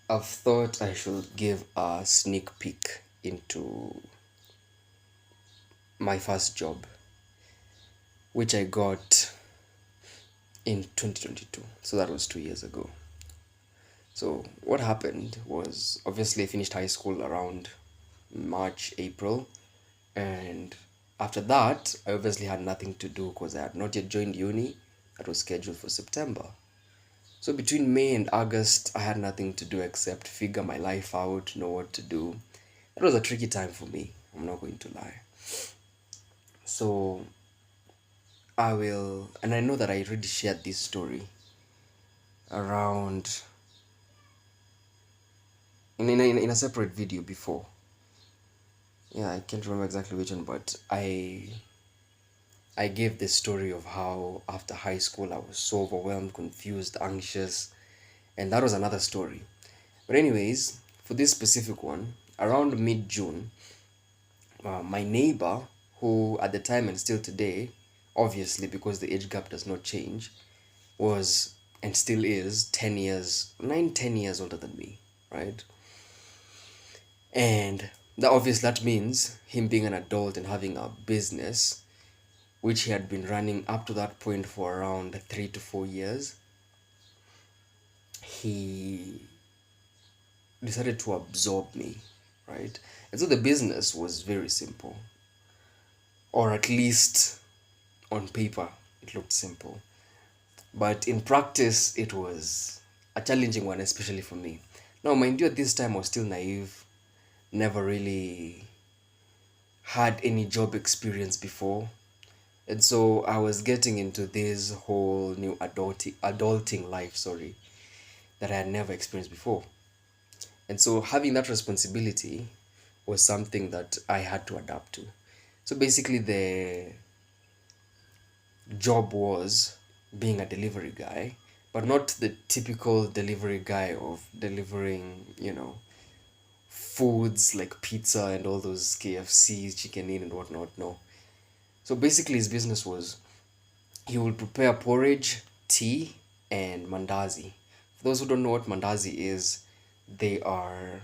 I've thought I should give a sneak peek into my first job, which I got in 2022. So that was 2 years ago. So what happened was obviously I finished high school around March, April, and after that I obviously had nothing to do because I had not yet joined uni. That was scheduled for September. So between May and August, I had nothing to do except figure my life out, know what to do. It was a tricky time for me, I'm not going to lie. So I will, and I know that I already shared this story around in a separate video before. Yeah, I can't remember exactly which one, but I gave the story of how after high school I was so overwhelmed, confused, anxious, and that was another story. But anyways, for this specific one, around mid-June, my neighbor, who at the time and still today, obviously because the age gap does not change, was and still is 10 years, 10 years older than me, right? And that means him being an adult and having a business, which he had been running up to that point for around 3 to 4 years. He decided to absorb me, right? And so the business was very simple, or at least on paper, it looked simple. But in practice, it was a challenging one, especially for me. Now, mind you, at this time, I was still naive, never really had any job experience before. And so I was getting into this whole new adulting life, sorry, that I had never experienced before. And so having that responsibility was something that I had to adapt to. So basically, the job was being a delivery guy, but not the typical delivery guy of delivering, foods like pizza and all those KFC, chicken in and whatnot. No. So basically, his business was he will prepare porridge, tea, and mandazi. For those who don't know what mandazi is, they are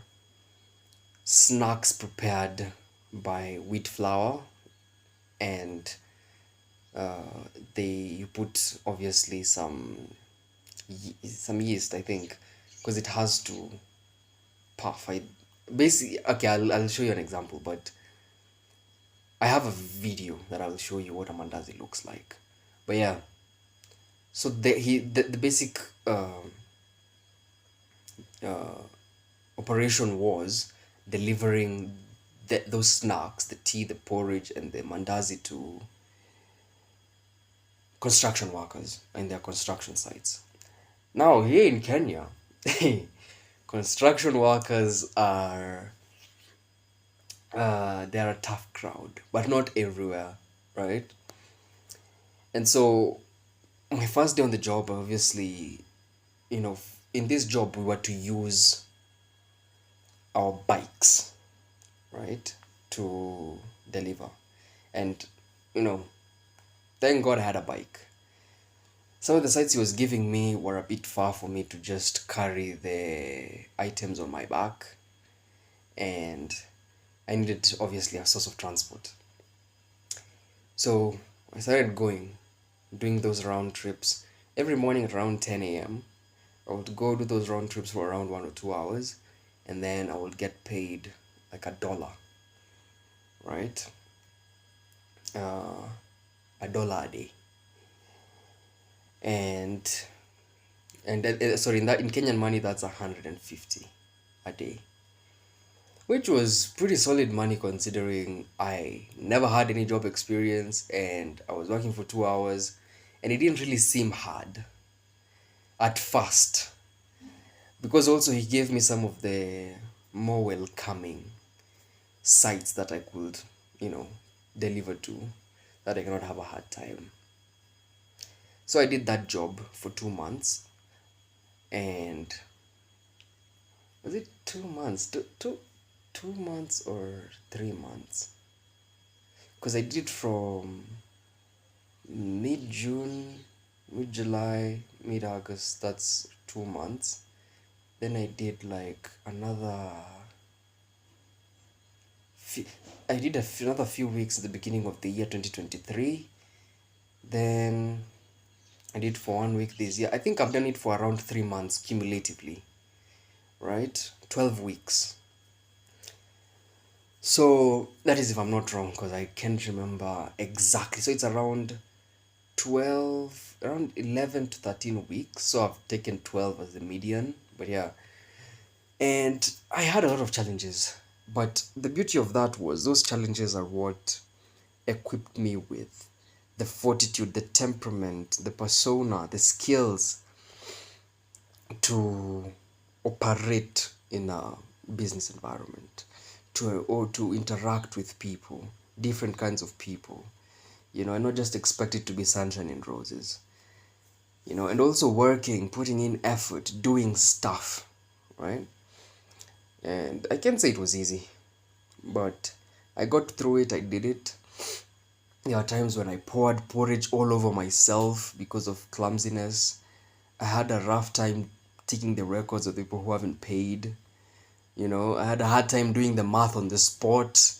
snacks prepared by wheat flour and they you put obviously some yeast, I think, because it has to puff. I basically okay. I'll show you an example, but I have a video that I'll show you what a mandazi looks like. But yeah, so the basic uh, operation was delivering those snacks, the tea, the porridge, and the mandazi to construction workers in their construction sites. Now, here in Kenya, construction workers are they're a tough crowd, but not everywhere, right? And so, my first day on the job, obviously, in this job, we were to use our bikes, right, to deliver. And, you know, thank God I had a bike. Some of the sites he was giving me were a bit far for me to just carry the items on my back, and I needed obviously a source of transport. So I started doing those round trips every morning at around 10 a.m. I would go do those round trips for around 1 or 2 hours, and then I would get paid like $1, right? Uh, $1 a day, and sorry, in Kenyan money that's 150 a day, which was pretty solid money considering I never had any job experience and I was working for 2 hours, and it didn't really seem hard at first because also he gave me some of the more welcoming sites that I could, you know, deliver to, that I cannot have a hard time. So I did that job for 2 months, and was it 2 months? 2 months or 3 months? Because I did it from mid June, mid July, mid August. That's 2 months. Then I did like fe- another few weeks at the beginning of the year 2023. Then I did for 1 week this year. I think I've done it for around 3 months cumulatively, right? 12 weeks. So that is if I'm not wrong, because I can't remember exactly. So it's around 12, around 11 to 13 weeks. So I've taken 12 as the median. But yeah, and I had a lot of challenges. But the beauty of that was those challenges are what equipped me with the fortitude, the temperament, the persona, the skills to operate in a business environment, to interact with people, different kinds of people, and not just expect it to be sunshine and roses, and also working, putting in effort, doing stuff, right? And I can't say it was easy, but I got through it. I did it. There are times when I poured porridge all over myself because of clumsiness. I had a rough time taking the records of people who haven't paid. I had a hard time doing the math on the spot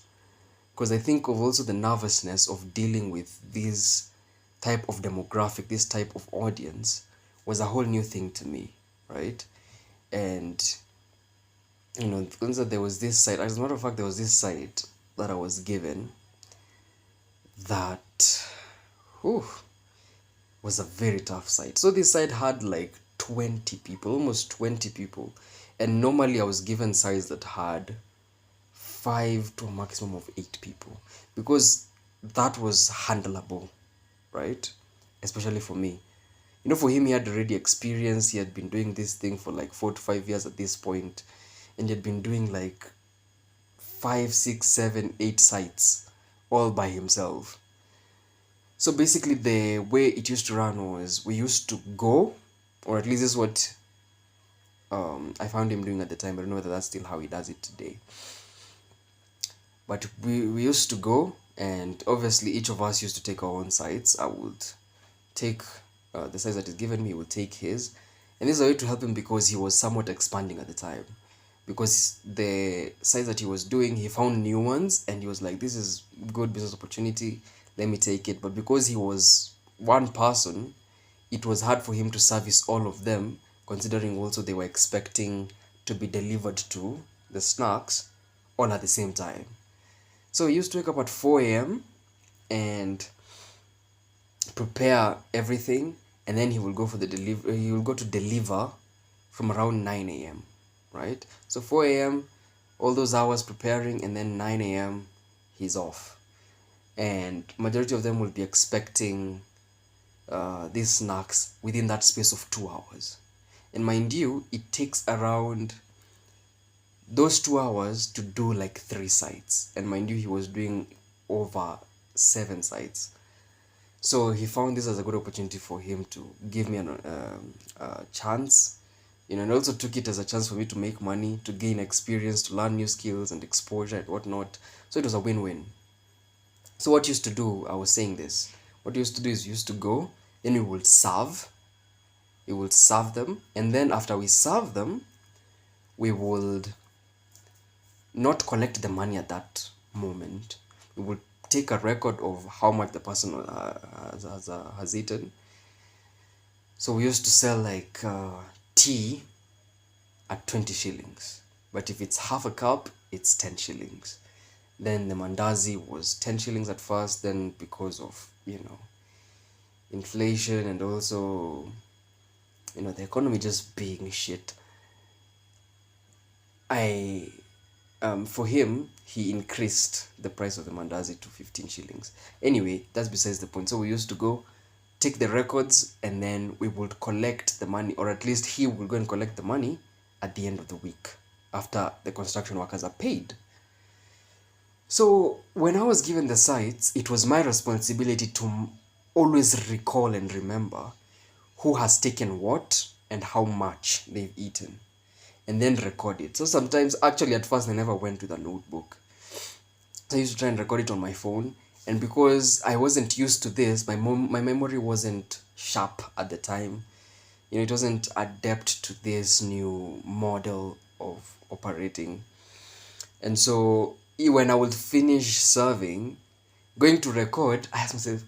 because I think of also the nervousness of dealing with this type of demographic, this type of audience was a whole new thing to me, right? And there was this site, as a matter of fact, there was this site that I was given that whew, was a very tough site. So this site had like 20 people, almost 20 people. And normally I was given sites that had 5 to a maximum of 8 people because that was handleable, right? Especially for me. For him, he had already experience. He had been doing this thing for like 4 to 5 years at this point, and he had been doing like 5, 6, 7, 8 sites all by himself. So basically, the way it used to run was we used to go, or at least this is what I found him doing at the time. I don't know whether that's still how he does it today. But we used to go, and obviously, each of us used to take our own sites. I would take the size that is given me, he would take his. And this is a way to help him because he was somewhat expanding at the time. Because the size that he was doing, he found new ones and he was like, this is good business opportunity, let me take it. But because he was one person, it was hard for him to service all of them, considering also they were expecting to be delivered to the snacks all at the same time. So he used to wake up at 4 a.m. and prepare everything, and then he will go for the deliver he will go to deliver from around 9 a.m, right? So 4 a.m, all those hours preparing, and then 9 a.m he's off, and majority of them will be expecting these snacks within that space of 2 hours. And mind you, it takes around those 2 hours to do like 3 sites, and mind you, he was doing over 7 sites. So he found this as a good opportunity for him to give me a chance, and also took it as a chance for me to make money, to gain experience, to learn new skills and exposure and whatnot. So it was a win-win. So what used to do, I was saying this, what you used to do is you used to go, then we will serve them, and then after we serve them, we would not collect the money at that moment. We would take a record of how much the person has eaten. So we used to sell like tea at 20 shillings. But if it's half a cup, it's 10 shillings. Then the mandazi was 10 shillings at first, then because of, inflation and also, the economy just being shit, I for him, he increased the price of the mandazi to 15 shillings. Anyway, that's besides the point. So we used to go, take the records, and then we would collect the money, or at least he will go and collect the money at the end of the week after the construction workers are paid. So when I was given the sites, it was my responsibility to always recall and remember who has taken what and how much they've eaten, and then record it. So sometimes, actually, at first, I never went with a notebook. So I used to try and record it on my phone. And because I wasn't used to this, my memory wasn't sharp at the time. It wasn't adept to this new model of operating. And so when I would finish serving, going to record, I asked myself,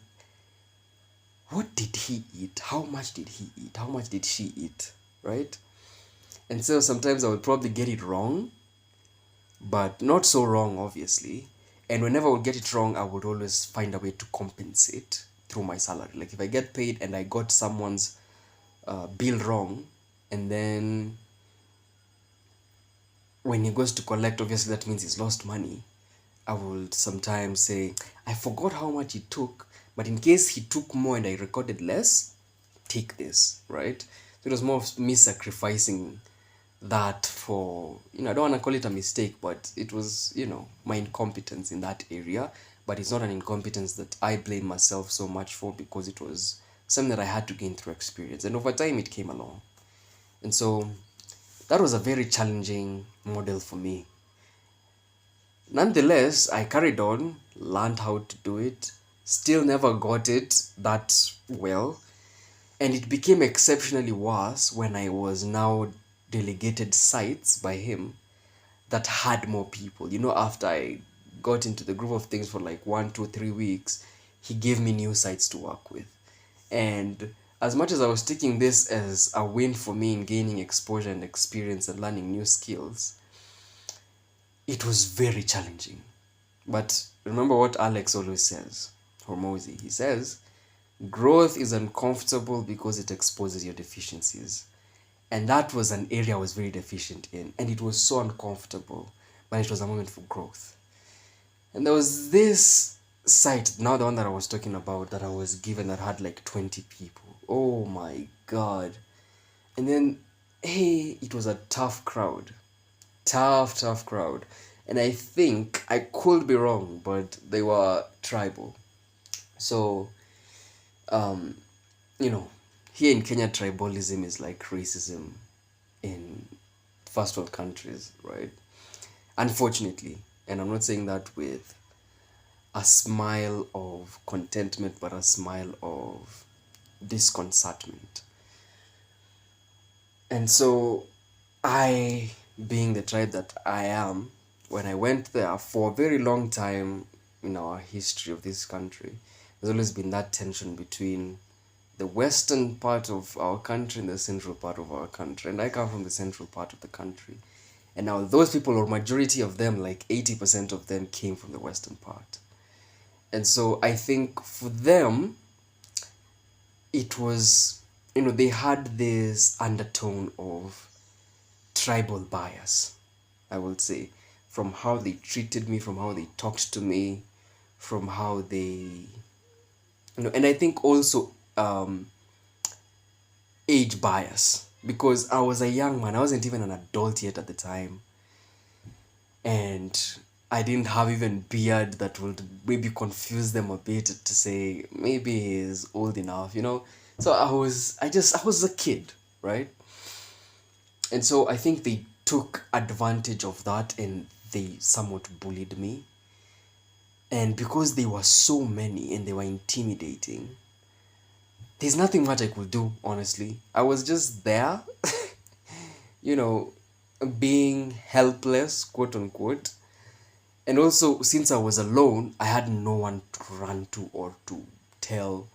what did he eat? How much did he eat? How much did she eat? Right? And so sometimes I would probably get it wrong, but not so wrong, obviously. And whenever I would get it wrong, I would always find a way to compensate through my salary. Like if I get paid and I got someone's bill wrong, and then when he goes to collect, obviously that means he's lost money. I would sometimes say, I forgot how much he took, but in case he took more and I recorded less, take this, right? So it was more of me sacrificing that for, I don't want to call it a mistake, but it was, my incompetence in that area. But it's not an incompetence that I blame myself so much for, because it was something that I had to gain through experience. And over time, it came along. And so that was a very challenging model for me. Nonetheless, I carried on, learned how to do it, still never got it that well, and it became exceptionally worse when I was now delegated sites by him that had more people. After I got into the group of things for like 1, 2, 3 weeks, he gave me new sites to work with. And as much as I was taking this as a win for me in gaining exposure and experience and learning new skills, it was very challenging. But remember what Alex always says, Hormozy. He says, growth is uncomfortable because it exposes your deficiencies. And that was an area I was very deficient in. And it was so uncomfortable, but it was a moment for growth. And there was this site, now the one that I was talking about, that I was given that had like 20 people. Oh my God. And then, hey, it was a tough crowd. Tough crowd. And I think, I could be wrong, but they were tribal. So, um, you know, here in Kenya, tribalism is like racism in first world countries, right? Unfortunately. And I'm not saying that with a smile of contentment, but a smile of disconcertment. And so, I, being the tribe that I am, when I went there for a very long time in our history of this country, there's always been that tension between the western part of our country and the central part of our country. And I come from the central part of the country. And now those people, or majority of them, like 80% of them, came from the western part. And so I think for them, it was, they had this undertone of tribal bias, I would say, from how they treated me, from how they talked to me, from how they, and I think also age bias, because I was a young man, I wasn't even an adult yet at the time, and I didn't have even beard that would maybe confuse them a bit to say maybe he's old enough. So I was a kid, right? And so I think they took advantage of that and they somewhat bullied me. And because they were so many and they were intimidating, there's nothing much I could do, honestly. I was just there, you know, being helpless, quote unquote. And also, since I was alone, I had no one to run to or to tell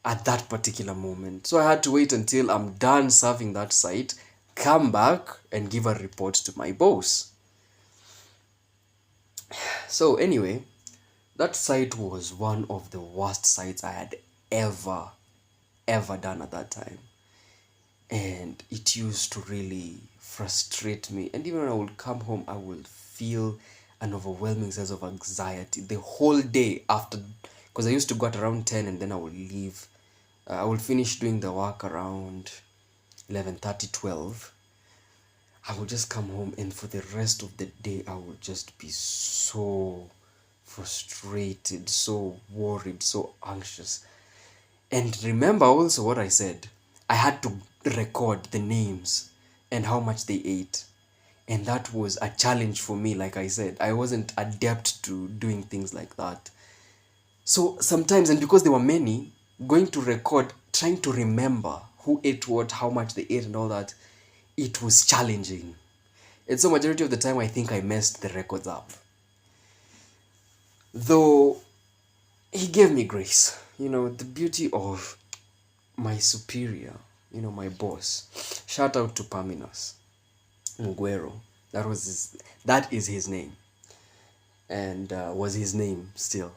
at that particular moment. So I had to wait until I'm done serving that site, come back and give a report to my boss. So anyway, that site was one of the worst sites I had ever done at that time. And it used to really frustrate me. And even when I would come home, I would feel an overwhelming sense of anxiety the whole day after, because I used to go at around 10 and then I would leave. I would finish doing the work around 11:30, 12. I would just come home, and for the rest of the day, I would just be so frustrated, so worried, so anxious. And remember also what I said. I had to record the names and how much they ate. And that was a challenge for me, like I said. I wasn't adept to doing things like that. So sometimes, and because there were many, going to record, trying to remember who ate what, how much they ate, and all that, it was challenging. And so, majority of the time, I think I messed the records up. Though he gave me grace. The beauty of my superior, my boss. Shout out to Paminas Nguero. That is his name, and was his name still.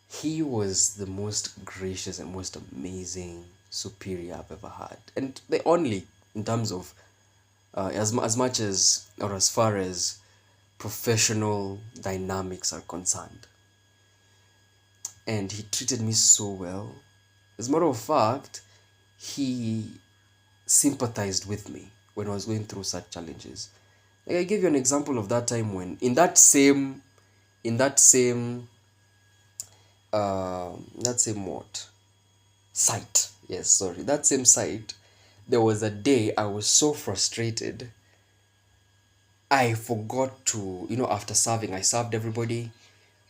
He was the most gracious and most amazing superior I've ever had, and the only in terms of as much as or as far as professional dynamics are concerned. And he treated me so well. As a matter of fact, he sympathized with me when I was going through such challenges. Like I gave you an example of that time when that same what site. Yes, sorry, that same site. There was a day I was so frustrated. I forgot to, after serving, I served everybody.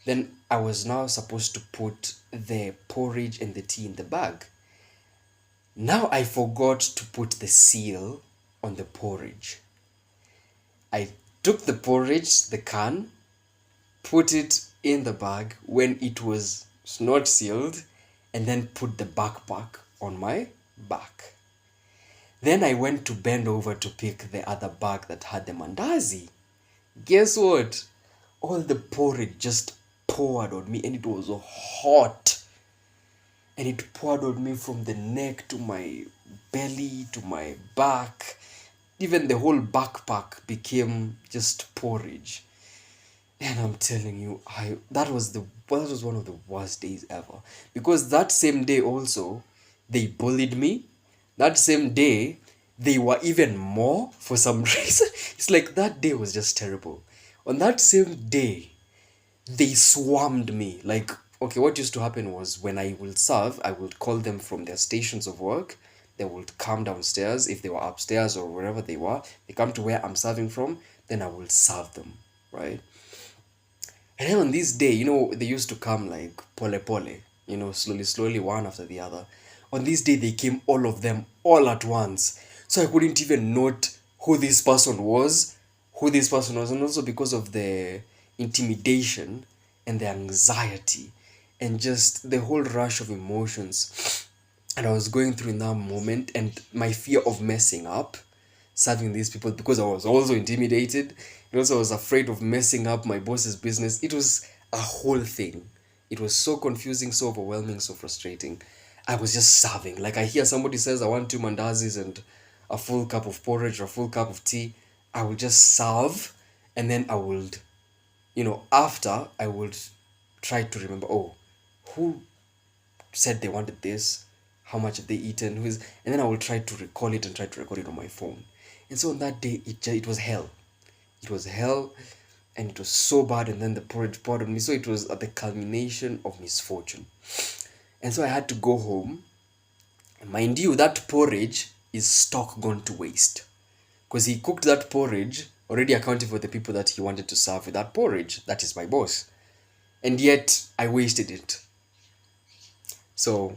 Then I was now supposed to put the porridge and the tea in the bag. Now I forgot to put the seal on the porridge. I took the porridge, the can, put it in the bag when it was not sealed, and then put the backpack on my back. Then I went to bend over to pick the other bag that had the mandazi. Guess what? All the porridge just poured on me, and it was hot. And it poured on me from the neck to my belly to my back. Even the whole backpack became just porridge. And I'm telling you, that was one of the worst days ever. Because that same day also, they bullied me. That same day, they were even more for some reason. It's like that day was just terrible. On that same day, they swarmed me. Like, okay, what used to happen was when I will serve, I would call them from their stations of work. They would come downstairs if they were upstairs or wherever they were. They come to where I'm serving from, then I will serve them, right? And then on this day, they used to come like pole pole, slowly, slowly, one after the other. On this day, they came all of them all at once. So I couldn't even note who this person was, and also because of the intimidation and the anxiety and just the whole rush of emotions and I was going through in that moment and my fear of messing up serving these people because I was also intimidated and also I was afraid of messing up my boss's business. It was a whole thing. It was so confusing, so overwhelming, so frustrating. I was just serving. Like I hear somebody says I want two mandazis and a full cup of porridge or a full cup of tea. I will just serve and then I would, after I would try to remember, oh, who said they wanted this, how much have they eaten, and then I will try to recall it and try to record it on my phone. And so on that day, it was hell. It was hell, and it was so bad. And then the porridge poured on me, so it was at the culmination of misfortune. And so I had to go home. Mind you, that porridge is stock gone to waste, because he cooked that porridge already accounting for the people that he wanted to serve with that porridge. That is my boss, and yet I wasted it. So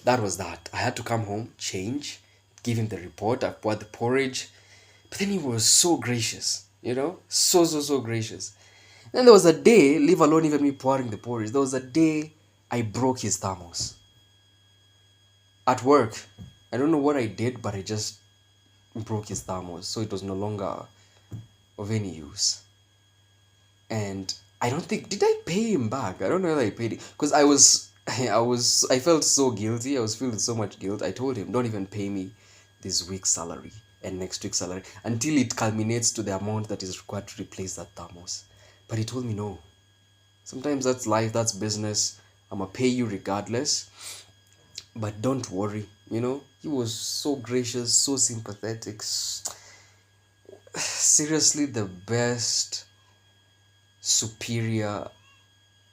that was that. I had to come home, change, give him the report. I poured the porridge. But then he was so gracious, So, so, so gracious. Then there was a day, leave alone even me pouring the porridge, there was a day I broke his thermos. At work. I don't know what I did, but I just broke his thermos. So it was no longer of any use. And I don't think, did I pay him back? I don't know whether I paid it. Because I felt so guilty. I was feeling so much guilt. I told him, don't even pay me this week's salary and next week's salary until it culminates to the amount that is required to replace that thermos. But he told me no. Sometimes that's life, that's business. I'm gonna pay you regardless. But don't worry, He was so gracious, so sympathetic. Seriously, the best superior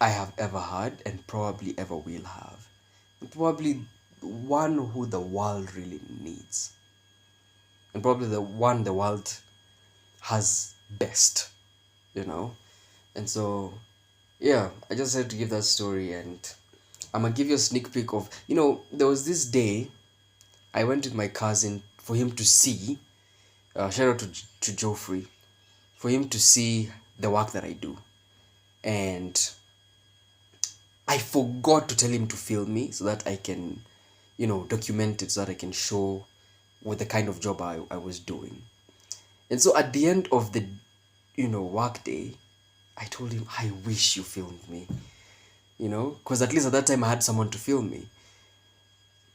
I have ever had and probably ever will have. Probably one who the world really needs. And probably the one the world has best, And so, yeah, I just had to give that story and I'm gonna give you a sneak peek of, there was this day I went with my cousin for him to see, shout out to Joffrey, for him to see the work that I do. And I forgot to tell him to film me so that I can, document it so that I can show what the kind of job I was doing. And so at the end of the, work day, I told him, I wish you filmed me, because at least at that time I had someone to film me.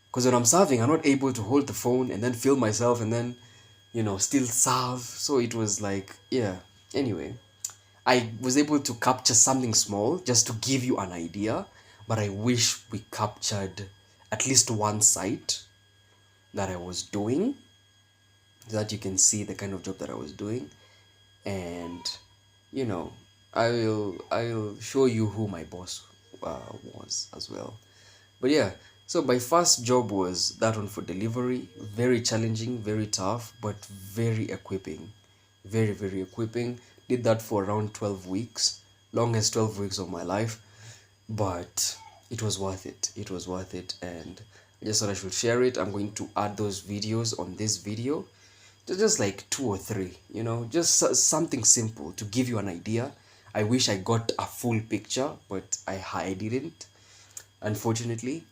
Because when I'm serving, I'm not able to hold the phone and then film myself and then, still serve. So it was like, yeah. Anyway, I was able to capture something small just to give you an idea, but I wish we captured at least one site that I was doing so that you can see the kind of job that I was doing. And, you know, I'll show you who my boss was as well. But yeah, so my first job was that one for delivery. Very challenging, very tough, but very equipping. Very, very equipping. Did that for around 12 weeks. Longest 12 weeks of my life. But it was worth it. It was worth it. And I just thought I should share it. I'm going to add those videos on this video. Just like two or three, just something simple to give you an idea. I wish I got a full picture, but I didn't, unfortunately.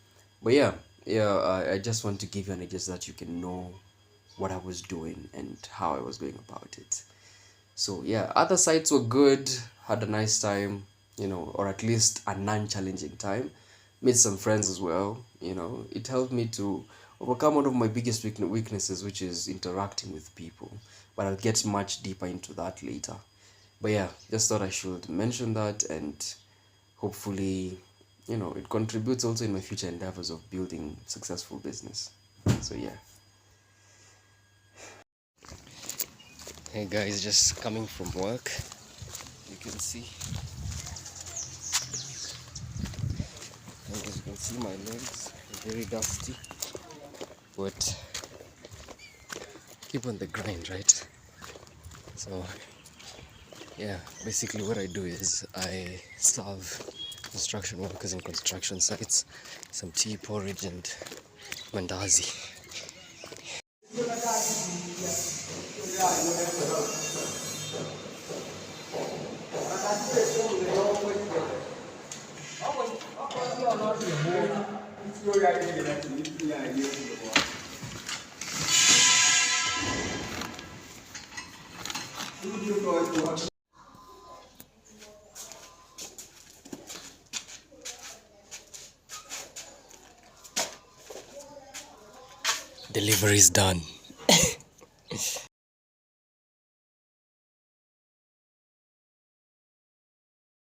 But yeah, I just want to give you an idea so that you can know what I was doing and how I was going about it. So yeah, other sites were good, had a nice time, or at least a non-challenging time. Made some friends as well, it helped me to overcome one of my biggest weaknesses, which is interacting with people. But I'll get much deeper into that later. But yeah, just thought I should mention that, and hopefully, it contributes also in my future endeavors of building successful business. So yeah. Hey guys, just coming from work. You can see, and as you can see, my legs are very dusty, but keep on the grind, right? So yeah, basically what I do is I serve construction workers in construction sites some tea, porridge, and mandazi. Delivery is done.